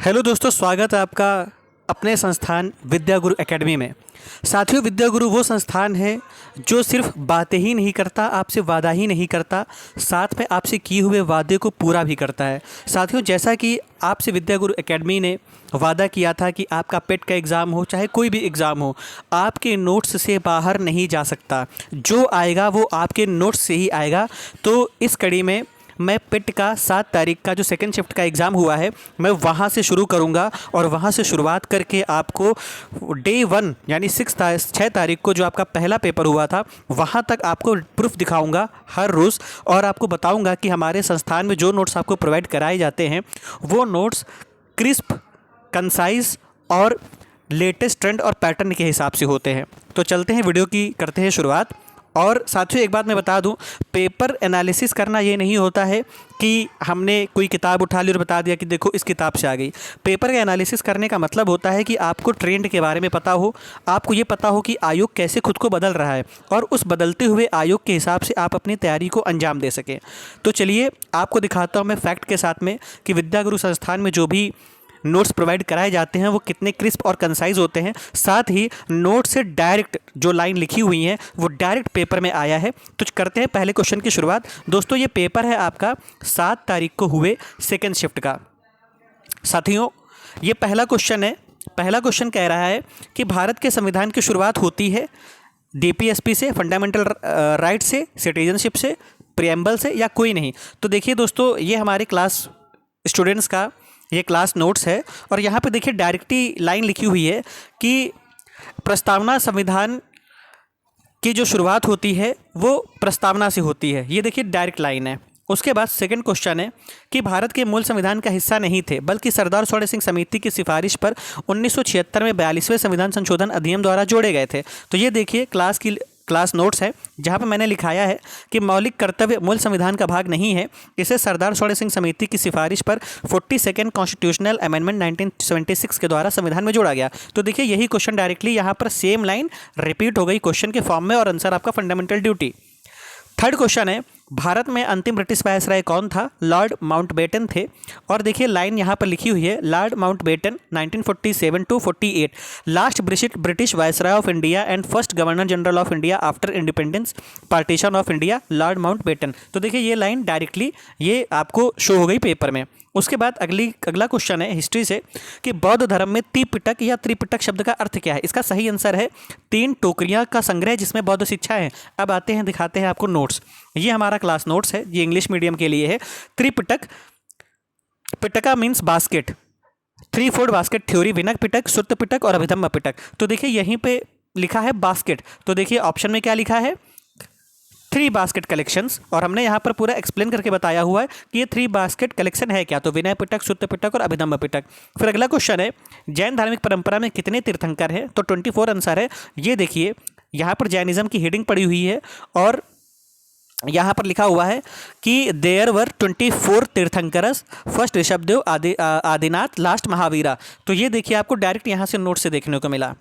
Hello दोस्तों, स्वागत है आपका अपने संस्थान विद्या गुरु एकेडमी में। साथियों, विद्या गुरु वो संस्थान है जो सिर्फ बातें ही नहीं करता, आपसे वादा ही नहीं करता, साथ में आपसे किए हुए वादे को पूरा भी करता है। साथियों, जैसा कि आपसे विद्या गुरु एकेडमी ने वादा किया था कि आपका पेट का एग्ज़ाम हो चाहे कोई भी एग्ज़ाम हो, आपके नोट्स से बाहर नहीं जा सकता। जो आएगा वो आपके नोट्स से ही आएगा। तो इस कड़ी में मैं पेट का 7 तारीख का जो सेकंड शिफ्ट का एग्ज़ाम हुआ है, मैं वहाँ से शुरू करूँगा और वहाँ से शुरुआत करके आपको डे 1 यानी 6 तारीख को जो आपका पहला पेपर हुआ था, वहाँ तक आपको प्रूफ दिखाऊँगा हर रोज़ और आपको बताऊँगा कि हमारे संस्थान में जो नोट्स आपको प्रोवाइड कराए जाते हैं वो नोट्स क्रिस्प, कंसाइज और लेटेस्ट ट्रेंड और पैटर्न के हिसाब से होते हैं। तो चलते हैं, वीडियो की करते हैं शुरुआत। और साथियों, एक बात मैं बता दूं, पेपर एनालिसिस करना ये नहीं होता है कि हमने कोई किताब उठा ली और बता दिया कि देखो इस किताब से आ गई। पेपर का एनालिसिस करने का मतलब होता है कि आपको ट्रेंड के बारे में पता हो, आपको ये पता हो कि आयोग कैसे खुद को बदल रहा है और उस बदलते हुए आयोग के हिसाब से आप अपनी तैयारी को अंजाम दे सकें। तो चलिए आपको दिखाता हूँ मैं फैक्ट के साथ में कि विद्या गुरु संस्थान में जो भी नोट्स प्रोवाइड कराए जाते हैं वो कितने क्रिस्प और कंसाइज होते हैं। साथ ही नोट से डायरेक्ट जो लाइन लिखी हुई हैं वो डायरेक्ट पेपर में आया है। तो करते हैं पहले क्वेश्चन की शुरुआत। दोस्तों, ये पेपर है आपका 7 तारीख को हुए सेकेंड शिफ्ट का। साथियों, ये पहला क्वेश्चन है। पहला क्वेश्चन कह रहा है कि भारत के संविधान की शुरुआत होती है डीपीएसपी से, फंडामेंटल राइट से, सिटीजनशिप से, प्रिएम्बल से या कोई नहीं। तो देखिए दोस्तों, ये हमारे क्लास स्टूडेंट्स का ये क्लास नोट्स है और यहाँ पे देखिए डायरेक्टली लाइन लिखी हुई है कि प्रस्तावना संविधान की जो शुरुआत होती है वो प्रस्तावना से होती है। ये देखिए डायरेक्ट लाइन है। उसके बाद सेकंड क्वेश्चन है कि भारत के मूल संविधान का हिस्सा नहीं थे बल्कि सरदार स्वर्ण सिंह समिति की सिफारिश पर 1976 में 42वें संविधान संशोधन अधिनियम द्वारा जोड़े गए थे। तो ये देखिए क्लास नोट्स है जहाँ पे मैंने लिखाया है कि मौलिक कर्तव्य मूल संविधान का भाग नहीं है। इसे सरदार स्वर्ण सिंह समिति की सिफारिश पर 42nd कॉन्स्टिट्यूशनल अमेंडमेंट 1976 के द्वारा संविधान में जोड़ा गया। तो देखिए यही क्वेश्चन डायरेक्टली यहाँ पर सेम लाइन रिपीट हो गई क्वेश्चन के फॉर्म में और आंसर आपका फंडामेंटल ड्यूटी। थर्ड क्वेश्चन है, भारत में अंतिम ब्रिटिश वायसराय कौन था? लॉर्ड माउंटबेटन थे। और देखिए लाइन यहाँ पर लिखी हुई है, Lord Mountbatten 1947 to 48, last British viceroy of India and first governor general of India after independence partition of India, Lord Mountbatten. तो देखिए ये लाइन डायरेक्टली ये आपको शो हो गई पेपर में। उसके बाद अगला क्वेश्चन है हिस्ट्री से कि बौद्ध धर्म में त्रिपिटक या त्रिपिटक शब्द का अर्थ क्या है? इसका सही आंसर है 3 टोकरियां का संग्रह जिसमें बौद्ध शिक्षा है। अब आते हैं, दिखाते हैं आपको नोट्स। ये हमारा क्लास नोट्स है, ये इंग्लिश मीडियम के लिए है। Tripitaka, pitaka means basket, 3-4 basket theory, Vinaya Pitaka, Sutta Pitaka और अभिधम्म पिटक। तो देखिए यहीं पे लिखा है बास्केट, तो देखिए ऑप्शन में क्या लिखा है, 3 बास्केट कलेक्शंस। और हमने यहाँ पर पूरा एक्सप्लेन करके बताया हुआ है कि ये 3 बास्केट कलेक्शन है क्या, तो विनय पिटक, सुत्त पिटक और अभिधम्म पिटक। फिर अगला क्वेश्चन है, जैन धार्मिक परंपरा में कितने तीर्थंकर हैं? तो 24 आंसर है। ये देखिए यहाँ पर जैनिज्म की हेडिंग पड़ी हुई है और यहाँ पर लिखा हुआ है कि there were 24 tirthankaras, first Rishabhdev, Adinath, last Mahavira. तो ये देखिए आपको डायरेक्ट यहाँ से नोट से देखने को मिला।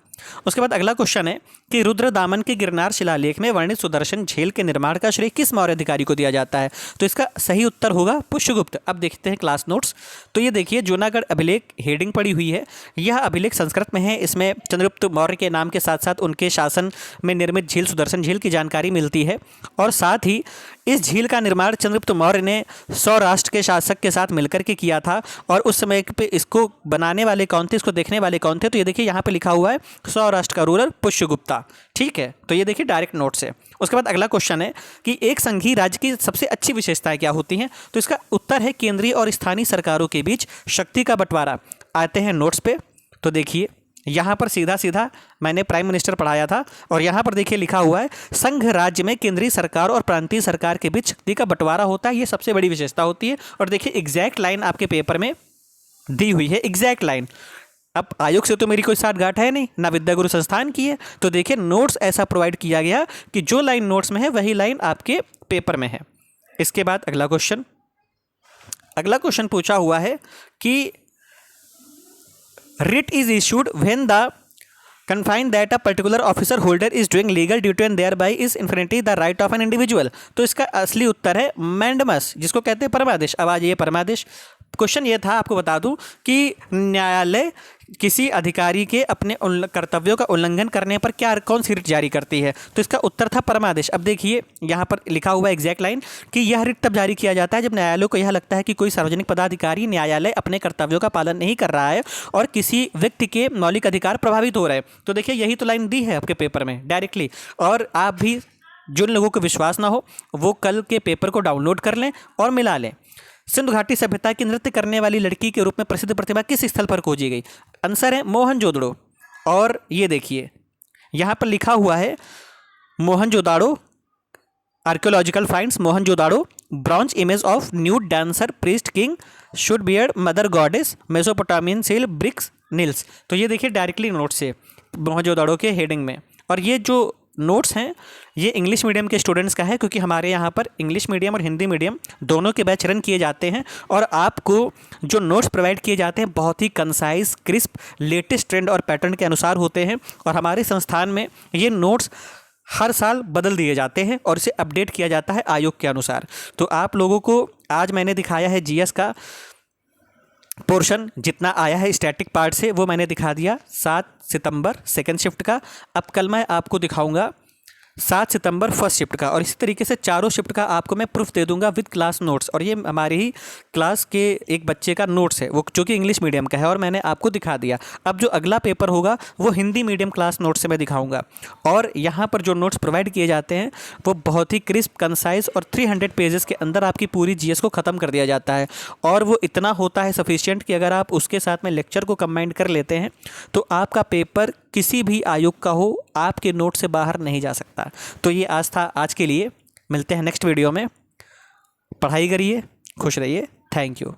उसके बाद अगला क्वेश्चन है कि रुद्र दामन के गिरनार शिलालेख में वर्णित सुदर्शन झील के निर्माण का श्रेय किस मौर्य अधिकारी को दिया जाता है? तो इसका सही उत्तर होगा पुष्यगुप्त। अब देखते हैं क्लास नोट्स। तो ये देखिए जूनागढ़ अभिलेख हेडिंग पड़ी हुई है। यह अभिलेख संस्कृत में है। इसमें चंद्रगुप्त मौर्य के नाम के साथ साथ उनके शासन में निर्मित झील सुदर्शन झील की जानकारी मिलती है और साथ ही इस झील का निर्माण चंद्रगुप्त मौर्य ने सौराष्ट्र के शासक के साथ मिलकर के किया था। और उस समय पे इसको बनाने वाले कौन थे, इसको देखने वाले कौन थे? तो ये देखिए यहाँ पे लिखा हुआ है सौराष्ट्र का रूलर पुष्यगुप्ता। ठीक है, तो ये देखिए डायरेक्ट नोट से। उसके बाद अगला क्वेश्चन है कि एक संघीय राज्य की सबसे अच्छी विशेषताएं क्या होती हैं? तो इसका उत्तर है केंद्रीय और स्थानीय सरकारों के बीच शक्ति का बंटवारा। आते हैं नोट्स पे। तो देखिए यहाँ पर सीधा सीधा मैंने प्राइम मिनिस्टर पढ़ाया था और यहाँ पर देखिए लिखा हुआ है संघ राज्य में केंद्रीय सरकार और प्रांतीय सरकार के बीच शक्ति का बंटवारा होता है। ये सबसे बड़ी विशेषता होती है। और देखिए एग्जैक्ट लाइन आपके पेपर में दी हुई है, एग्जैक्ट लाइन। अब आयोग से तो मेरी कोई साठगांठ है नहीं, ना विद्या गुरु संस्थान की है। तो देखिए नोट्स ऐसा प्रोवाइड किया गया कि जो लाइन नोट्स में है वही लाइन आपके पेपर में है। इसके बाद अगला क्वेश्चन पूछा हुआ है कि writ is issued when the confined that a particular officer holder is doing legal duty and thereby is infinity the right of an individual। तो इसका असली उत्तर है मैंडमस, जिसको कहते हैं परमादेश। अब आ जाइए परमादेश। क्वेश्चन ये था, आपको बता दूं कि न्यायालय किसी अधिकारी के अपने कर्तव्यों का उल्लंघन करने पर क्या कौन सी रिट जारी करती है, तो इसका उत्तर था परमादेश। अब देखिए यहाँ पर लिखा हुआ एग्जैक्ट लाइन कि यह रिट तब जारी किया जाता है जब न्यायालय को यह लगता है कि कोई सार्वजनिक पदाधिकारी न्यायालय अपने कर्तव्यों का पालन नहीं कर रहा है और किसी व्यक्ति के मौलिक अधिकार प्रभावित हो रहे हैं। तो देखिए यही तो लाइन दी है आपके पेपर में डायरेक्टली। और आप भी, जिन लोगों को विश्वास ना हो वो कल के पेपर को डाउनलोड कर लें और मिला लें। सिंधु घाटी सभ्यता की नृत्य करने वाली लड़की के रूप में प्रसिद्ध प्रतिमा किस स्थल पर खोजी गई? आंसर है मोहनजोदड़ो। और ये देखिए यहाँ पर लिखा हुआ है Mohenjodaro archaeological finds, Mohenjodaro bronze image of nude dancer priest king should beard mother goddess Mesopotamian seal bricks nails. तो ये देखिए डायरेक्टली नोट्स है मोहनजोदाड़ो के हेडिंग में। और ये जो नोट्स हैं ये इंग्लिश मीडियम के स्टूडेंट्स का है, क्योंकि हमारे यहाँ पर इंग्लिश मीडियम और हिंदी मीडियम दोनों के बैच रन किए जाते हैं। और आपको जो नोट्स प्रोवाइड किए जाते हैं बहुत ही कंसाइज, क्रिस्प, लेटेस्ट ट्रेंड और पैटर्न के अनुसार होते हैं। और हमारे संस्थान में ये नोट्स हर साल बदल दिए जाते हैं और इसे अपडेट किया जाता है आयोग के अनुसार। तो आप लोगों को आज मैंने दिखाया है जीएस का पोर्शन जितना आया है स्टैटिक पार्ट से, वो मैंने दिखा दिया 7 सितंबर सेकंड शिफ्ट का। अब कल मैं आपको दिखाऊंगा 7 सितंबर फर्स्ट शिफ्ट का, और इसी तरीके से चारों शिफ्ट का आपको मैं प्रूफ दे दूंगा विद क्लास नोट्स। और ये हमारी ही क्लास के एक बच्चे का नोट्स है, वो जो कि इंग्लिश मीडियम का है, और मैंने आपको दिखा दिया। अब जो अगला पेपर होगा वो हिंदी मीडियम क्लास नोट्स से मैं दिखाऊंगा। और यहाँ पर जो नोट्स प्रोवाइड किए जाते हैं वो बहुत ही क्रिस्प, कंसाइज और 300 पेजेस के अंदर आपकी पूरी जीएस को ख़त्म कर दिया जाता है। और वो इतना होता है सफिशिएंट कि अगर आप उसके साथ में लेक्चर को कंबाइन कर लेते हैं तो आपका पेपर किसी भी आयोग का हो आपके नोट से बाहर नहीं जा सकता। तो ये आज था आज के लिए। मिलते हैं नेक्स्ट वीडियो में। पढ़ाई करिए, खुश रहिए। Thank you.